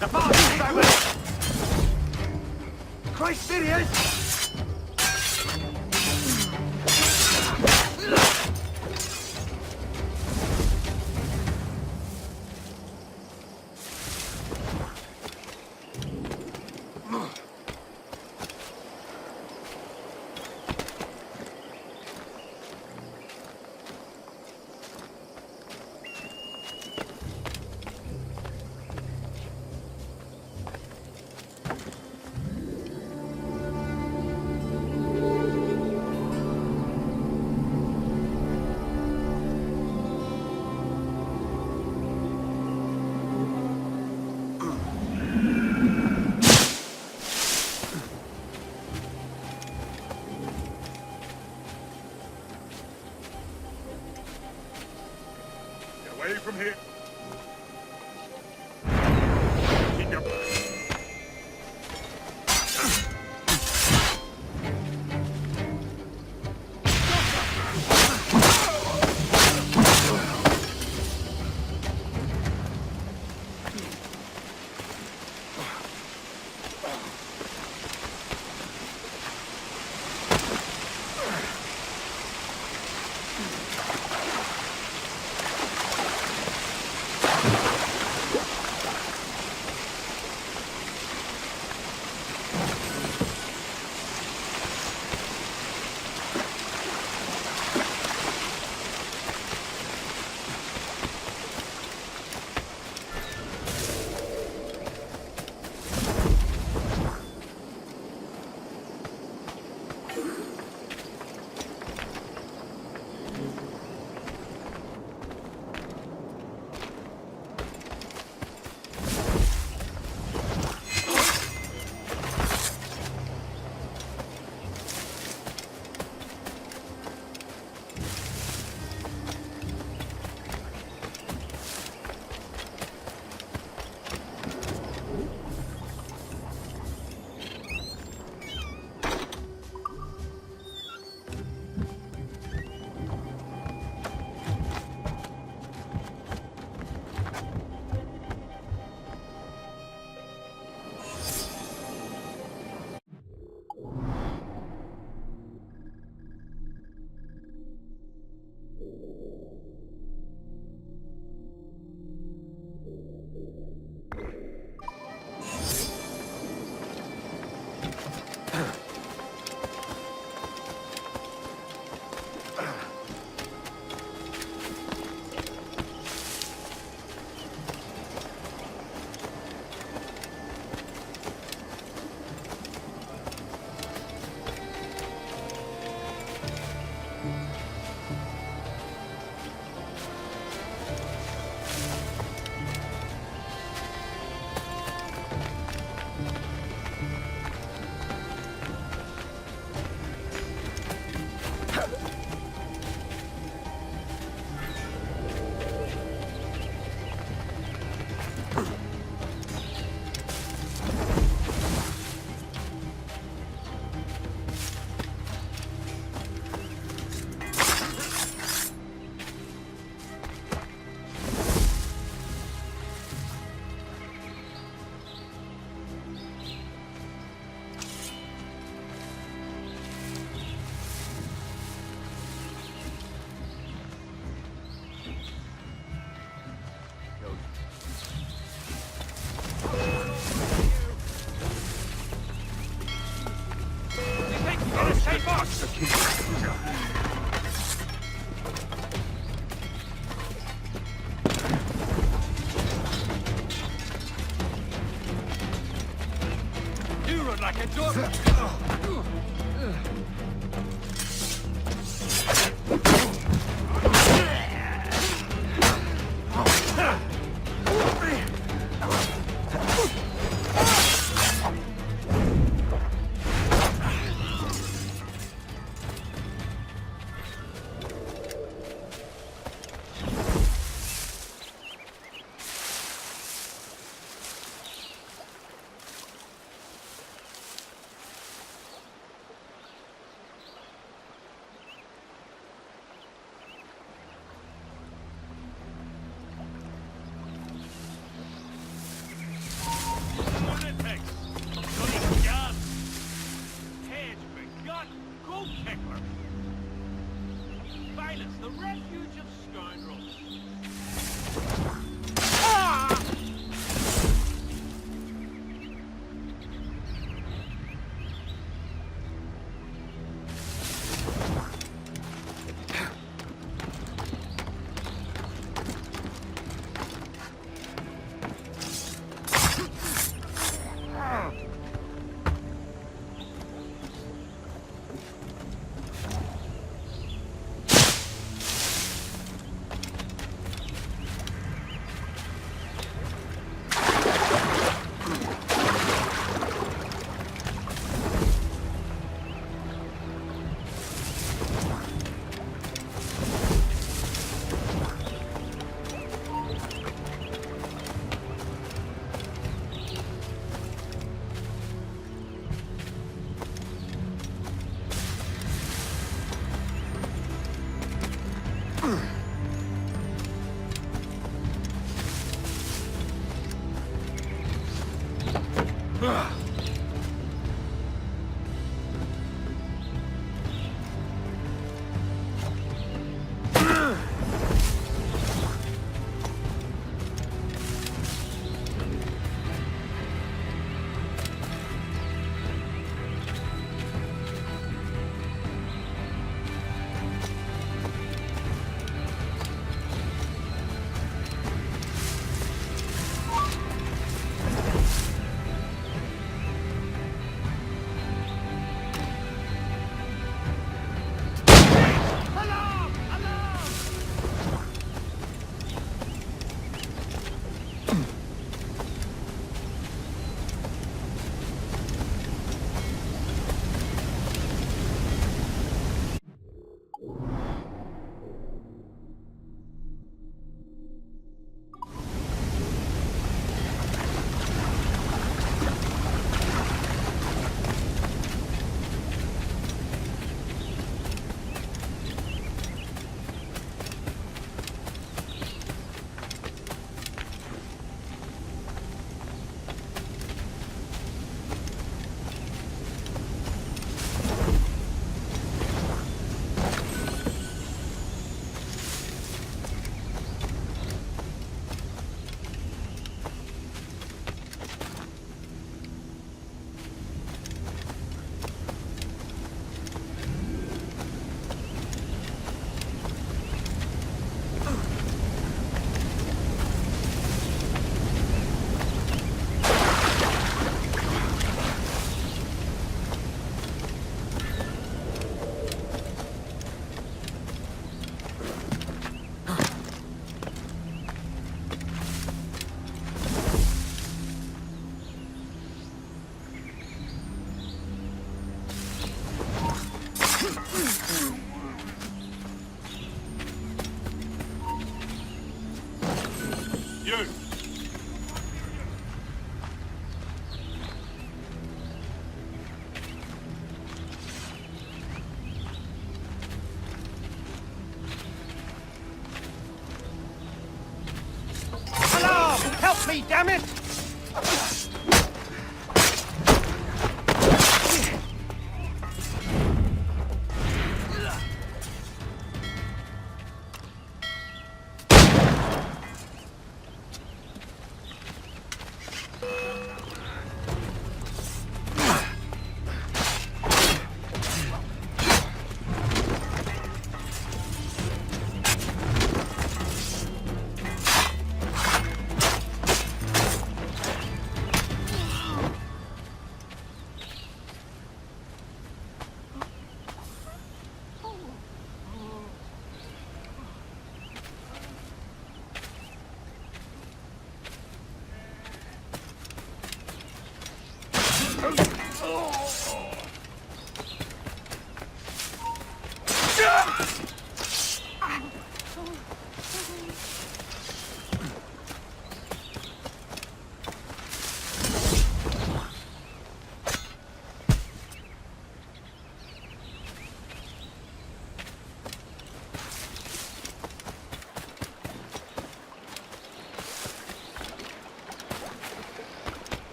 The bastard's over there! Christ, idiot! Away from here. Keep your... You run like a dog! You! Alarm! Help me, damn it!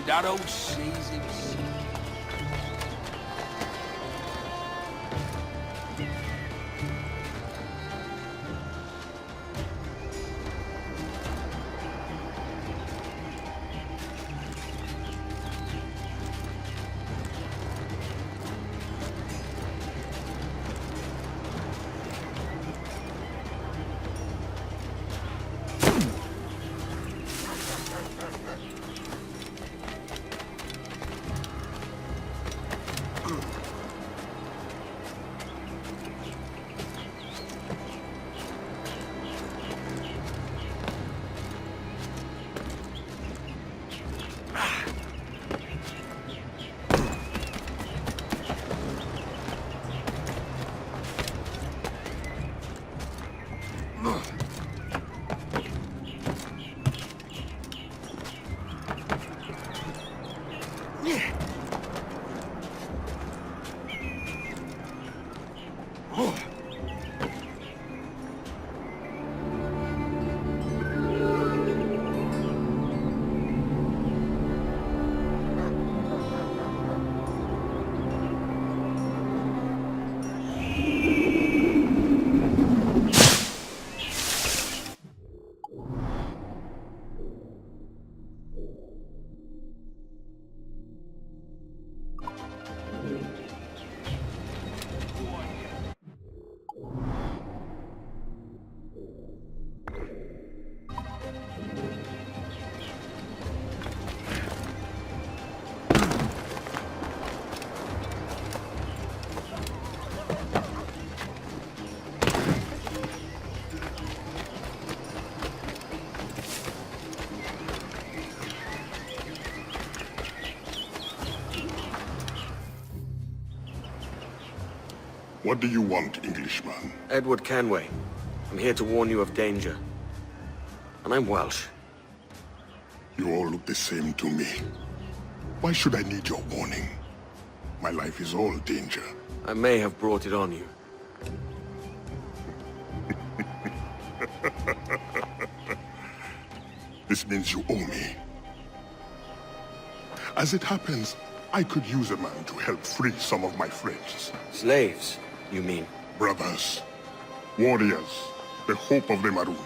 That old season. What do you want, Englishman? Edward Kenway. I'm here to warn you of danger. And I'm Welsh. You all look the same to me. Why should I need your warning? My life is all danger. I may have brought it on you. This means you owe me. As it happens, I could use a man to help free some of my friends. Slaves, you mean? Brothers. Warriors. The hope of the Maroon.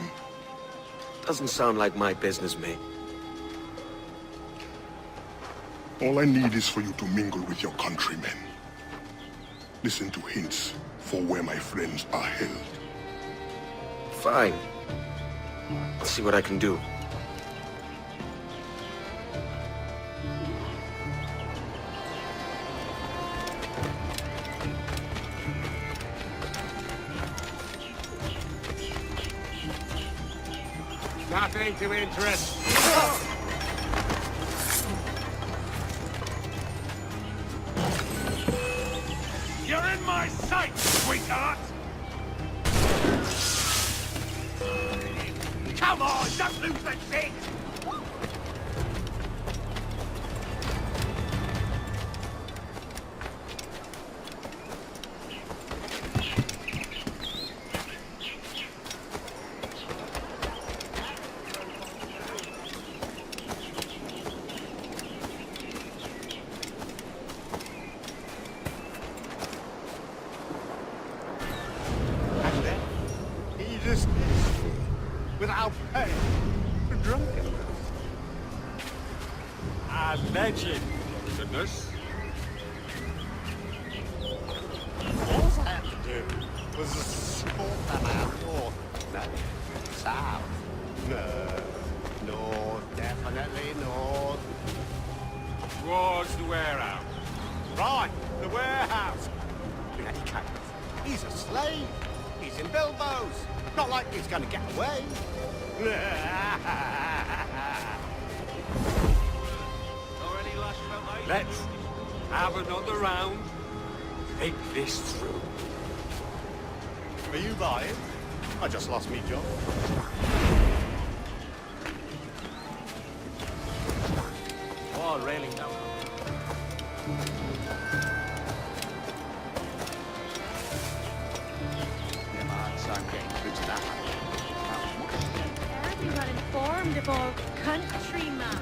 Doesn't sound like my business, mate. All I need is for you to mingle with your countrymen. Listen to hints for where my friends are held. Fine. I'll see what I can do. Nothing to interest. You're in my sight, sweetheart! Come on, don't lose the thing! Without pay for drunkenness. A legend, goodness. All I had to do was sort them out north. No, south. No, north, definitely north. Towards the warehouse. Right, the warehouse. In any case, he's a slave. He's in Bilbo's. Not like he's gonna get away. Let's have another round. Think this through. Are you buying? I just lost me job. Oh, really? No. Everyone informed of our country matters.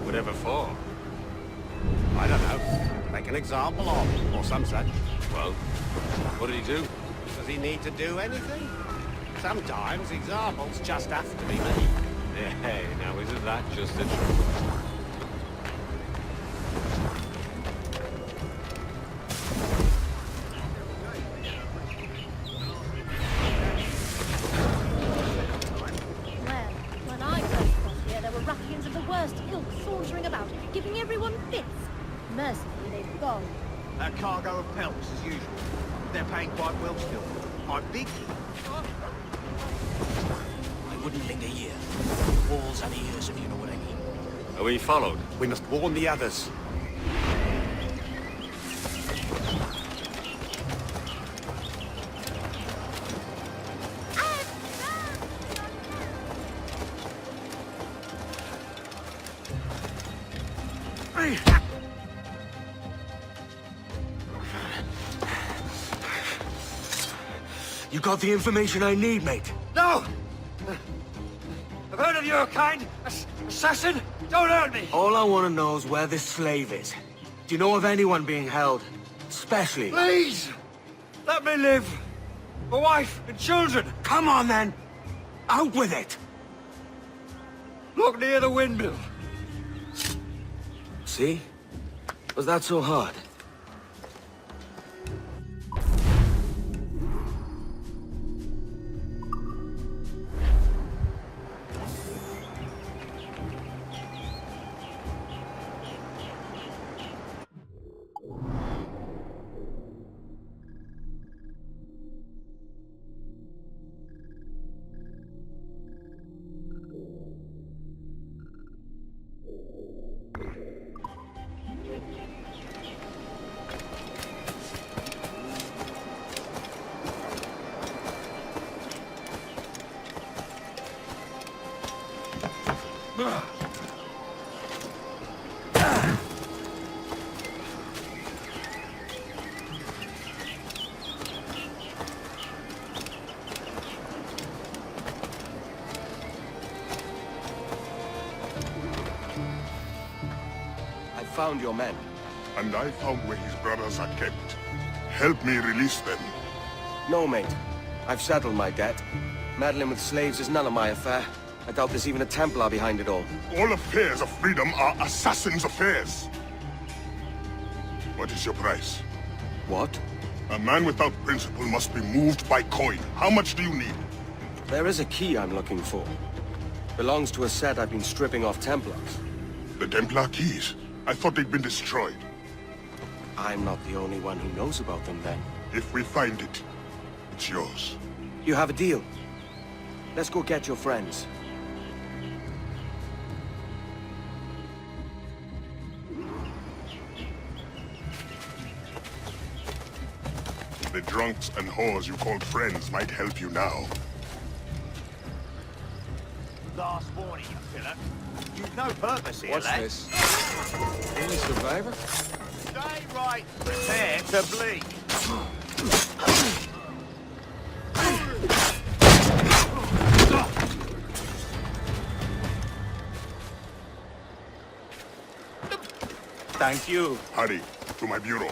Whatever for? I don't know. Make an example of, or some such. Well, what did he do? Does he need to do anything? Sometimes examples just have to be made. Hey, now isn't that just the truth? Well, when I first got here, there were ruffians of the worst ilk sauntering about, giving everyone fits. Mercifully, they've gone. A cargo of pelts, as usual. They're paying quite well still. I'm big. I wouldn't linger here. Walls and ears, if you know what I mean. Are we followed? We must warn the others. You got the information I need, mate. No! I've heard of your kind. Assassin! Don't hurt me! All I want to know is where this slave is. Do you know of anyone being held? Especially... Please! Let me live! My wife and children! Come on, then! Out with it! Look near the windmill. See? Was that so hard? I found your men. And I found where his brothers are kept. Help me release them. No, mate. I've settled my debt. Meddling with slaves is none of my affair. I doubt there's even a Templar behind it all. All affairs of freedom are assassins' affairs. What is your price? What? A man without principle must be moved by coin. How much do you need? There is a key I'm looking for. Belongs to a set I've been stripping off Templars. The Templar keys. I thought they'd been destroyed. I'm not the only one who knows about them then. If we find it, it's yours. You have a deal. Let's go get your friends. The drunks and whores you called friends might help you now. Last warning, you filler. You've no purpose here, What's lad. this? Only survivor? Stay right. Prepare to bleed. Thank you. Hurry, to my bureau.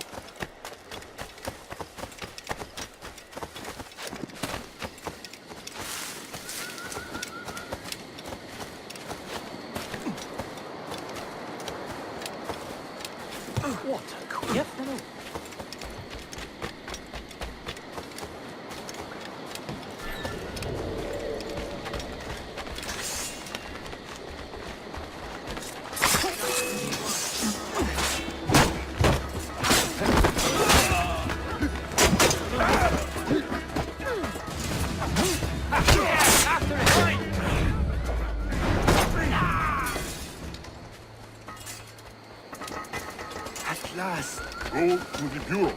What a queer fellow. Go to the bureau.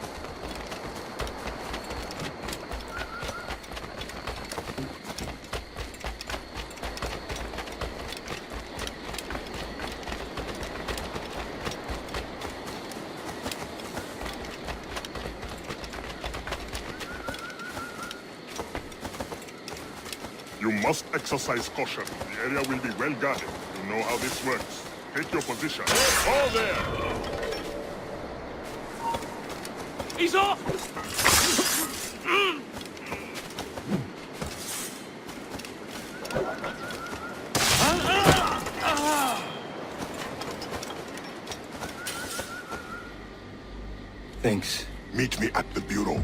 You must exercise caution. The area will be well guarded. You know how this works. Take your position. All there! He's off! Thanks. Meet me at the bureau.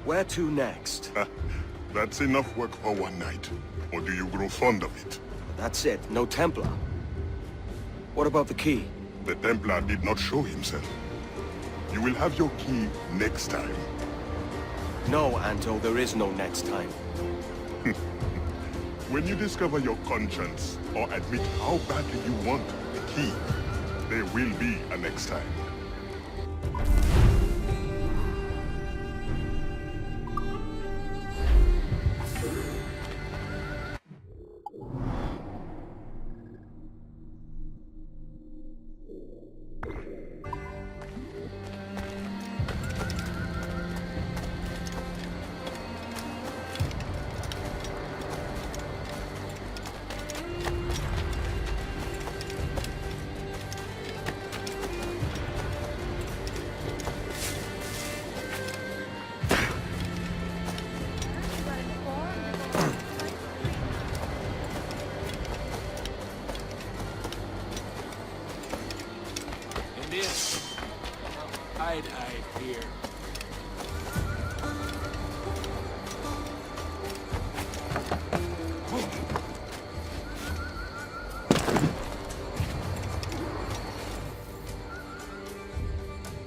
Where to next? That's enough work for one night. Or do you grow fond of it? That's it. No Templar. What about the key? The Templar did not show himself. You will have your key next time. No, Anto, there is no next time. When you discover your conscience, or admit how badly you want the key, there will be a next time. I'd hide here.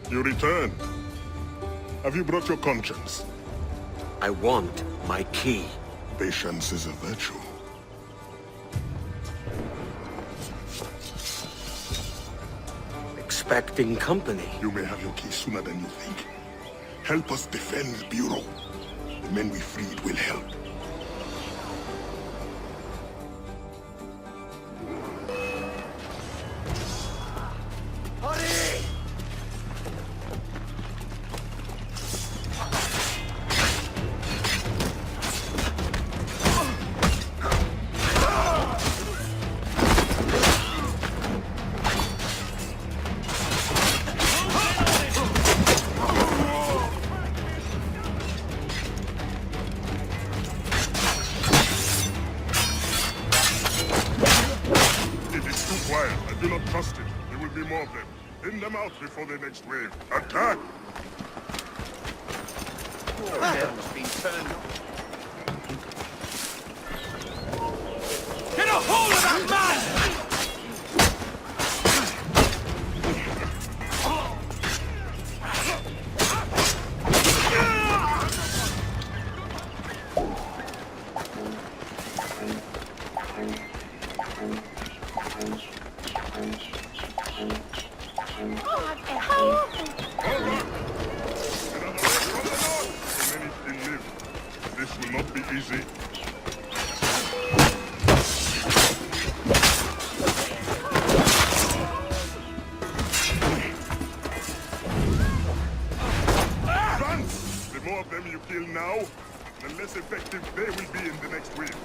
You return. Have you brought your conscience? I want my key. Patience is a virtue. unsuspecting company. You may have your key sooner than you think. Help us defend the Bureau. The men we freed will help. I do not trust it. There will be more of them. Thin them out before the next wave. Attack! Devil's been turned on. Get a hold of that man! Easy. Run! The more of them you kill now, the less effective they will be in the next wave.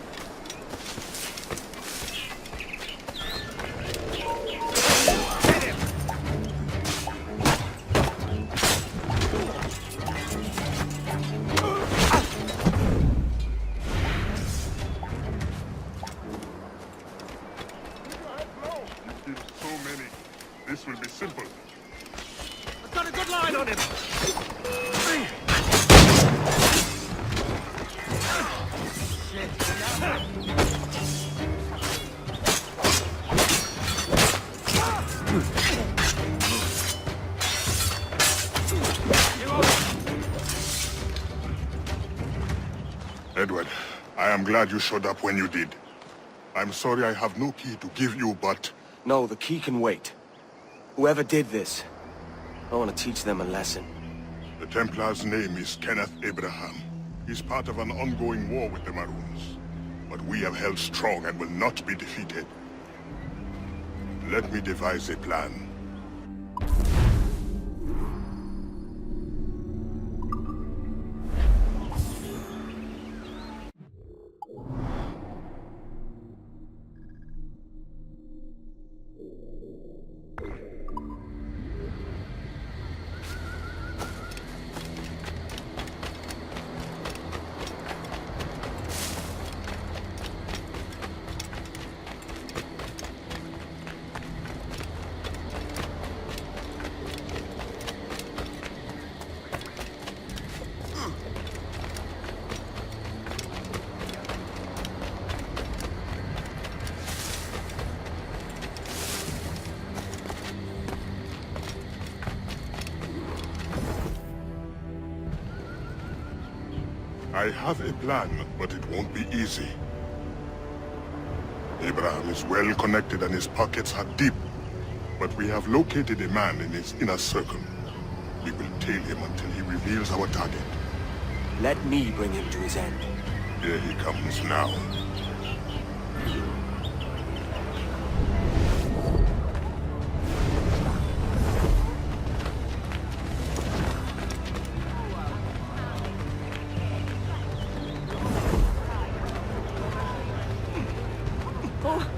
This will be simple. I've got a good line on him! Edward, I am glad you showed up when you did. I'm sorry I have no key to give you, but... No, the key can wait. Whoever did this, I want to teach them a lesson. The Templar's name is Kenneth Abraham. He's part of an ongoing war with the Maroons. But we have held strong and will not be defeated. Let me devise a plan. I have a plan, but it won't be easy. Abraham is well connected and his pockets are deep. But we have located a man in his inner circle. We will tail him until he reveals our target. Let me bring him to his end. Here he comes now.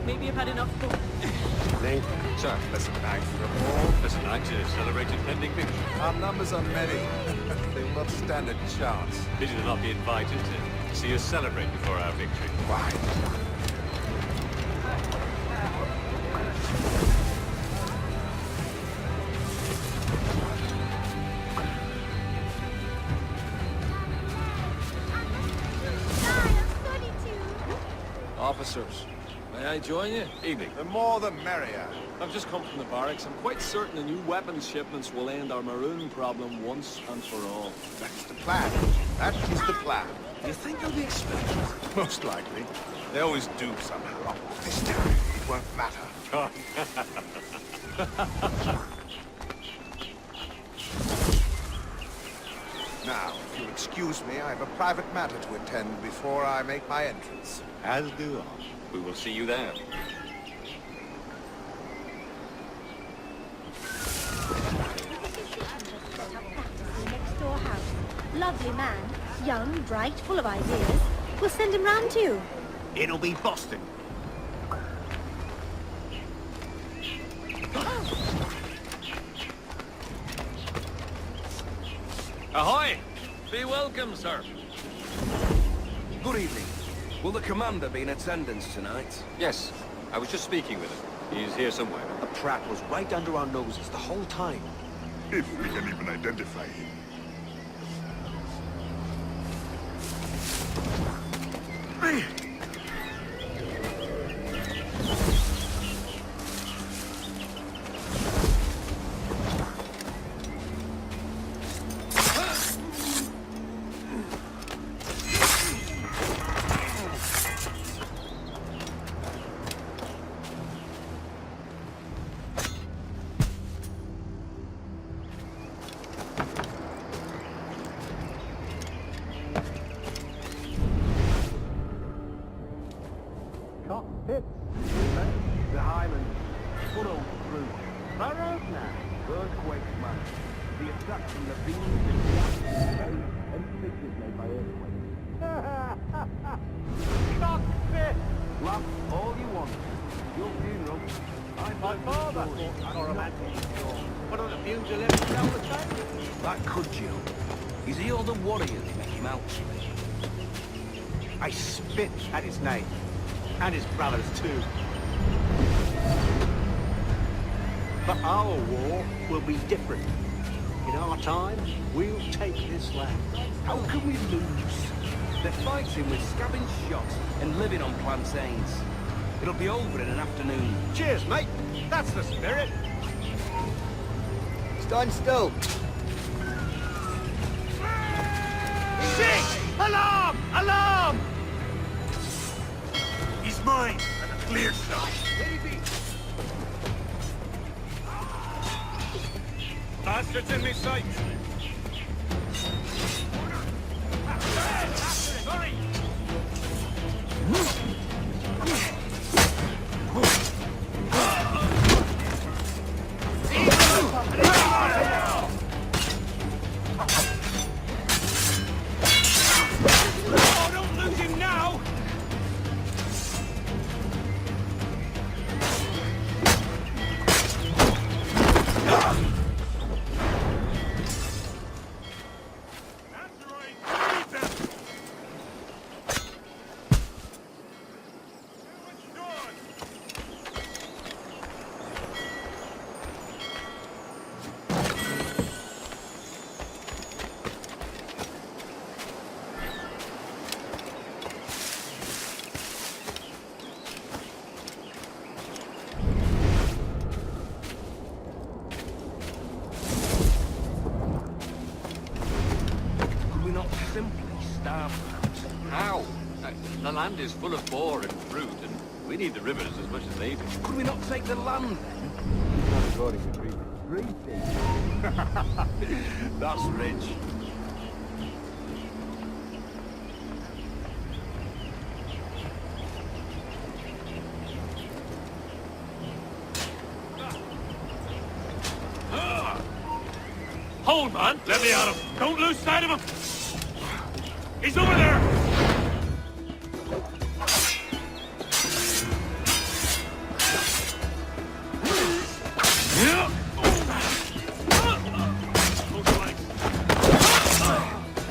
Maybe you've had enough. Nate? Sir, listen, thanks for the ball. Listen, thanks to celebrated pending victory. Our numbers are many. They will not stand a chance. Pity to not be invited to see us celebrate before our victory. Why? Officers, may I join you? Evening. The more the merrier. I've just come from the barracks. I'm quite certain the new weapons shipments will end our maroon problem once and for all. That's the plan. That is the plan. You think they'll be expected? Most likely. They always do somehow. This time, it won't matter. Now, if you'll excuse me, I have a private matter to attend before I make my entrance. As do I. We will see you there. Next door house. Lovely man, young, bright, full of ideas. We'll send him round to you. It'll be Boston. Ahoy! Be welcome, sir. Good evening. Will the commander be in attendance tonight? Yes, I was just speaking with him. He's here somewhere. The Pratt was right under our noses the whole time. If we can even identify him. Cockpit. The Highlands. Funnel through. Barracuda. Earthquake smash. The attack from the beams and gas and fissures made by earthquakes. Cockpit! Laugh all you want. Your funeral. My father thought not romantic. One of the pugilists down the train. That Cudgel. Is he all the warrior they make him out to be? I spit at his name. And his brothers too. But our war will be different. In our time, we'll take this land. How can we lose? They're fighting with scabbing shots and living on plantains. It'll be over in an afternoon. Cheers, mate. That's the spirit. Stand still. Shit! Alarm! Alarm! He's mine, and a clear shot. Bastards in me sight. Sorry. Oh, don't lose him now! How? The land is full of boar and fruit, and we need the rivers as much as they do. Could we not take the land then? Not according to treaty. That's rich. Hold, man! Let me at him! Don't lose sight of him! He's over there!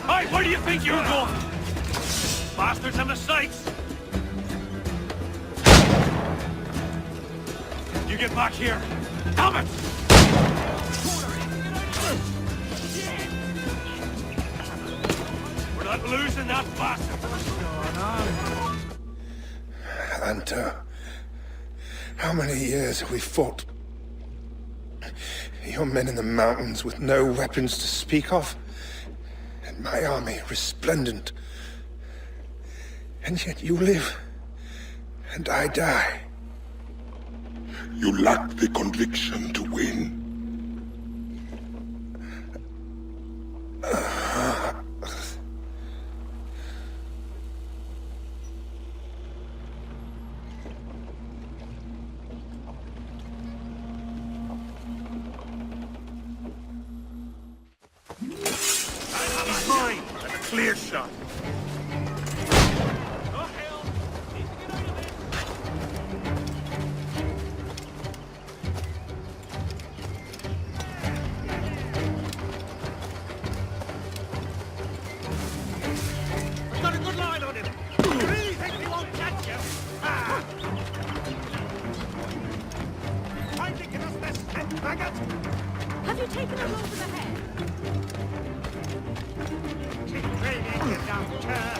Hey, where do you think you're going? Bastards on the sights! You get back here! Damn it! We're not losing that bastard! Hunter, how many years have we fought? Your men in the mountains with no weapons to speak of, and my army resplendent. And yet you live, and I die. You lack the conviction to win. clear shot. Got a good line on him. You really think he won't catch you? Ah! Kindly give us this head maggot. Have you taken a roll for the head? Keep training, you dumb turd.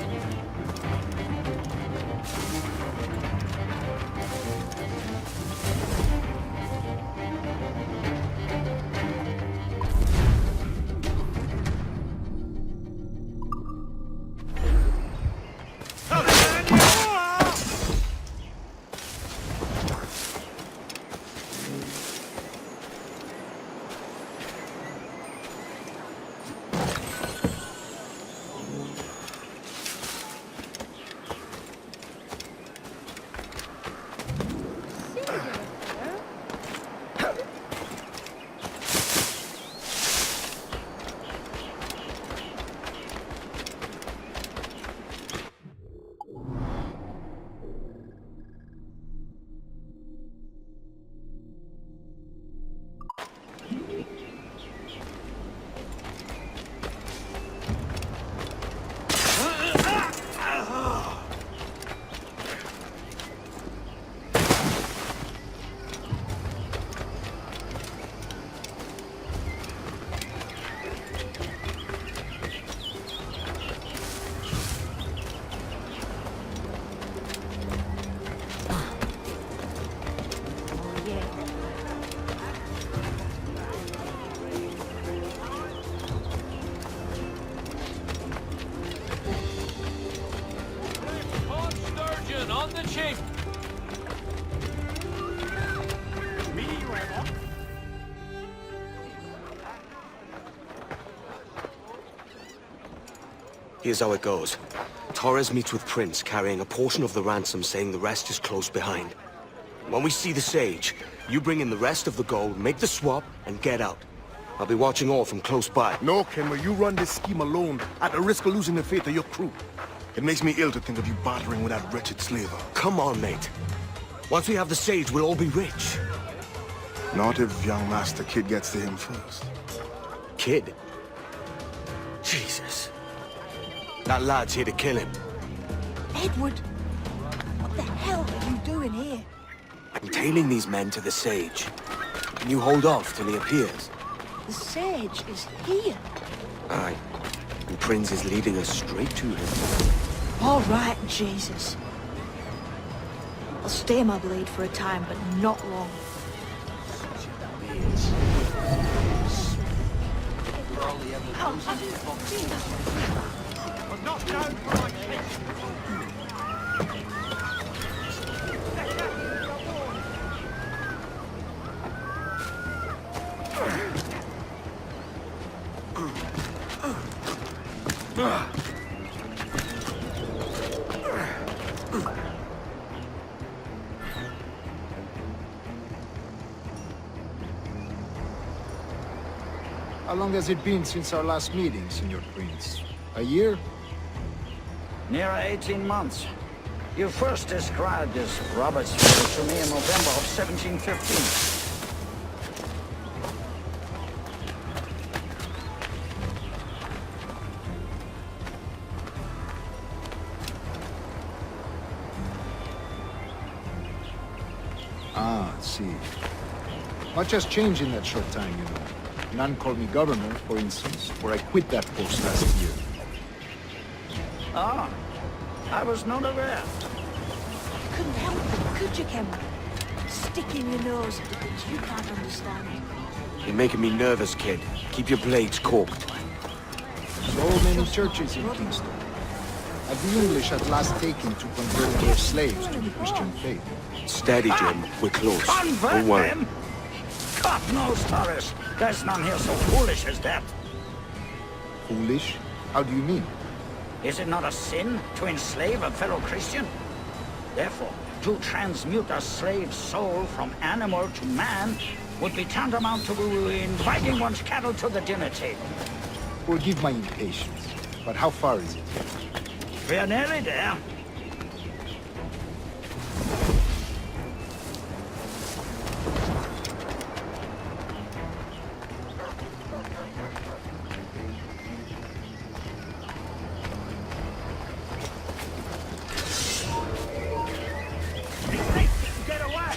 On the chink! Me, Remo. Here's how it goes. Torres meets with Prince, carrying a portion of the ransom, saying the rest is close behind. When we see the Sage, you bring in the rest of the gold, make the swap, and get out. I'll be watching all from close by. No, Kenway, you run this scheme alone, at the risk of losing the faith of your crew. It makes me ill to think of you bartering with that wretched slaver. Come on, mate. Once we have the Sage, we'll all be rich. Not if young Master Kid gets to him first. Kid? Jesus. That lad's here to kill him. Edward, what the hell are you doing here? I'm tailing these men to the Sage. Can you hold off till he appears? The Sage is here. Aye. And Prince is leading us straight to him. All right, Jesus. I'll stay my blade for a time, but not long. I'm not known for my case. How long has it been since our last meeting, Senor Prince? A year? Near 18 months. You first described this Robertsville to me in November of 1715. Ah, I see. Much has changed in that short time, you know. None called me governor, for instance, for I quit that post last year. Ah, I was not aware. You couldn't help it, could you, Cameron? Sticking your nose into things you can't understand. You're making me nervous, kid. Keep your blades corked. So many churches in Kingston. Have the English at last taken to convert their slaves to the Christian faith? Steady, Jim. We're close. Convert Don't worry. them? God knows, Torres. There's none here so foolish as that. Foolish? How do you mean? Is it not a sin to enslave a fellow Christian? Therefore, to transmute a slave's soul from animal to man would be tantamount to inviting one's cattle to the dinner table. Forgive my impatience. but how far is it? We're nearly there. Get away!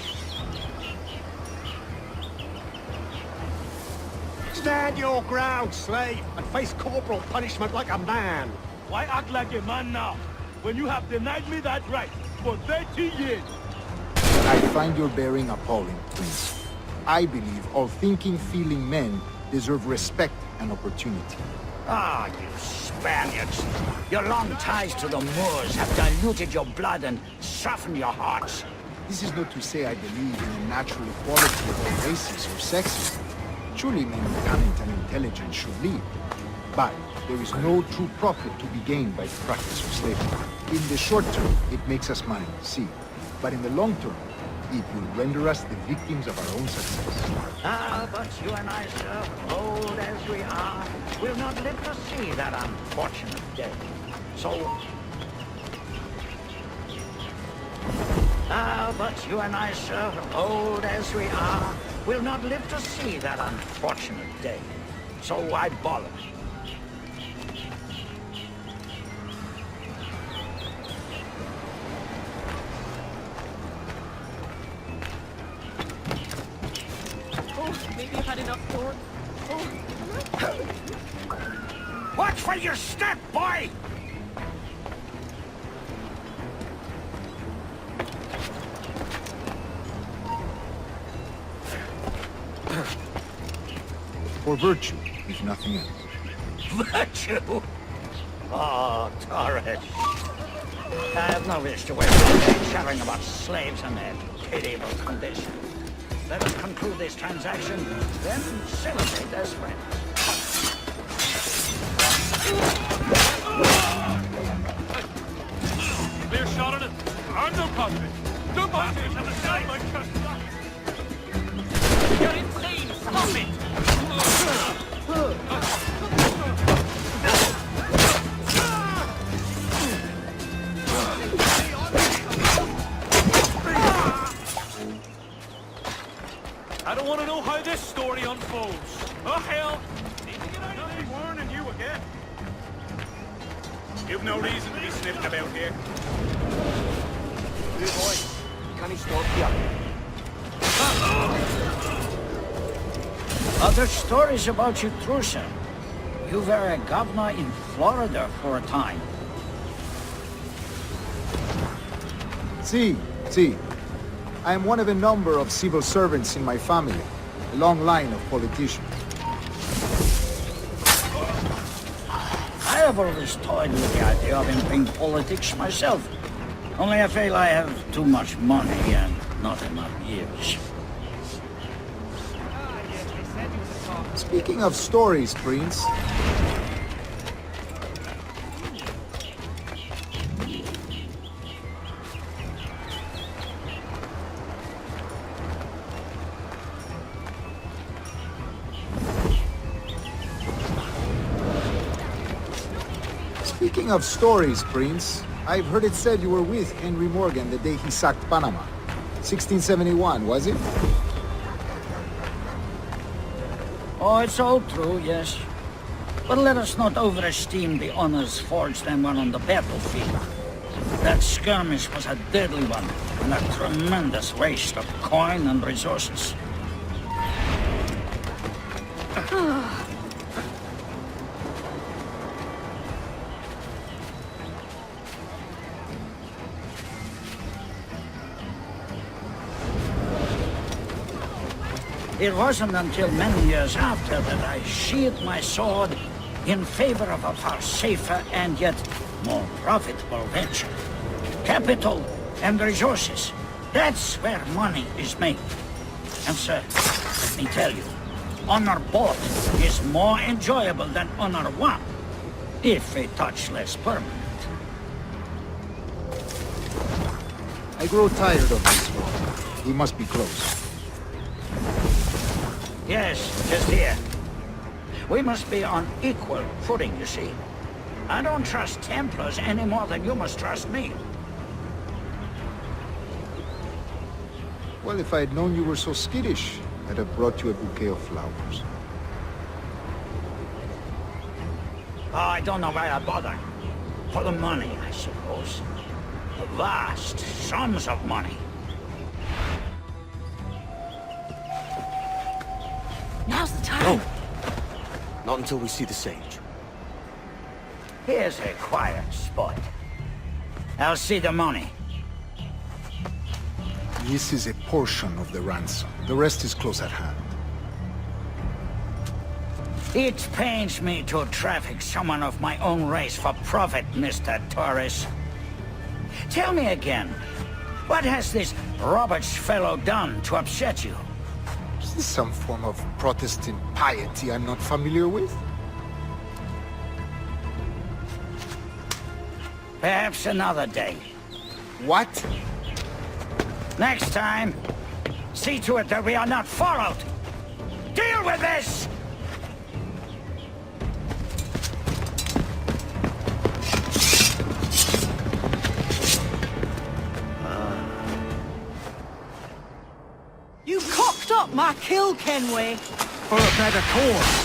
Stand your ground, slave, and face corporal punishment like a man. Why act like a man now, when you have denied me that right for 30 years? I find your bearing appalling, Prince. I believe all thinking, feeling men deserve respect and opportunity. Ah, you Spaniards. Your long ties to the Moors have diluted your blood and softened your hearts. This is not to say I believe in a natural equality of all races or sexes. Surely men with talent and intelligence should lead. But there is no true profit to be gained by the practice of slavery. In the short term, it makes us money, see. But in the long term, it will render us the victims of our own success. Ah, but you and I, sir, old as we are, will not live to see that unfortunate day. So... Ah, but you and I, sir, old as we are, will not live to see that unfortunate day. So I bollocks. Maybe I've had enough for it. Watch where you step, boy! For virtue, if nothing else. Virtue? Oh, Torres. I have no wish to waste my day chattering about slaves and their pitiable condition. Let us conclude this transaction, then celebrate as friends. Clear shot on it. I'm no confident. Don't pass it on the side, my cousin. You're insane! Stop it! I don't want to know how this story unfolds. Oh, hell! Need to get out of there. Warning you again. You've no reason to be sniffing about here. Hey boy, can he stop here? Other stories about you too, sir. You were a governor in Florida for a time. See. I am one of a number of civil servants in my family, a long line of politicians. I have always toyed with the idea of entering politics myself. Only I feel I have too much money and not enough years. Speaking of stories, Prince, I've heard it said you were with Henry Morgan the day he sacked Panama. 1671, was it? Oh, it's all true, yes. But let us not overesteem the honors forged them when on the battlefield. That skirmish was a deadly one, and a tremendous waste of coin and resources. It wasn't until many years after that I sheathed my sword in favor of a far safer and yet more profitable venture. Capital and resources. That's where money is made. And sir, let me tell you, honor bought is more enjoyable than honor won, if a touch less permanent. I grow tired of this war. We must be close. Yes, just here. We must be on equal footing, you see. I don't trust Templars any more than you must trust me. Well, if I had known you were so skittish, I'd have brought you a bouquet of flowers. Oh, I don't know why I bother. For the money, I suppose. The vast sums of money. Now's the time. Not until we see the sage. Here's a quiet spot. I'll see the money. This is a portion of the ransom. The rest is close at hand. It pains me to traffic someone of my own race for profit, Mr. Torres. Tell me again, what has this Roberts fellow done to upset you? Is this some form of Protestant piety I'm not familiar with? Perhaps another day. What? Next time, see to it that we are not followed. Deal with this! You cocked up my kill, Kenway. For a better cause.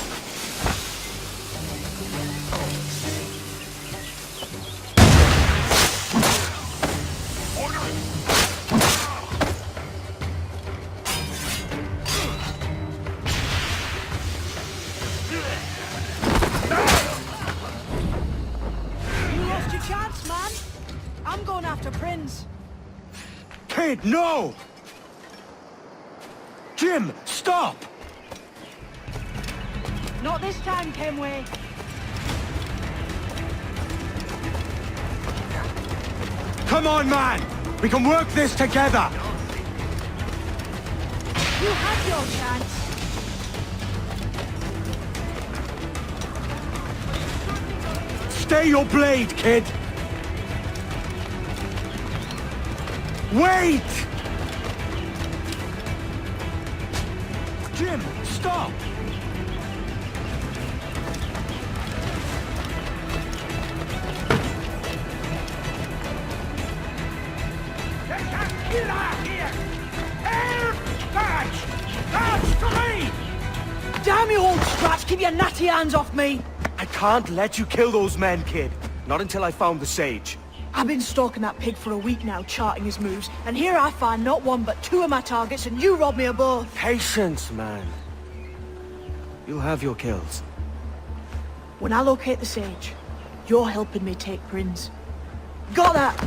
You lost your chance, man. I'm going after Prince. Kid, no! Jim, stop! Not this time, Kenway. Come on, man! We can work this together! You had your chance. Stay your blade, kid! Wait! Jim, stop! There's a killer here! Help! Scratch! Scratch to me! Damn you, old Scratch! Keep your natty hands off me! I can't let you kill those men, kid. Not until I found the sage. I've been stalking that pig for a week now, charting his moves, and here I find not one but two of my targets, and you robbed me of both. Patience, man. You'll have your kills. When I locate the sage, you're helping me take Prince. Got that?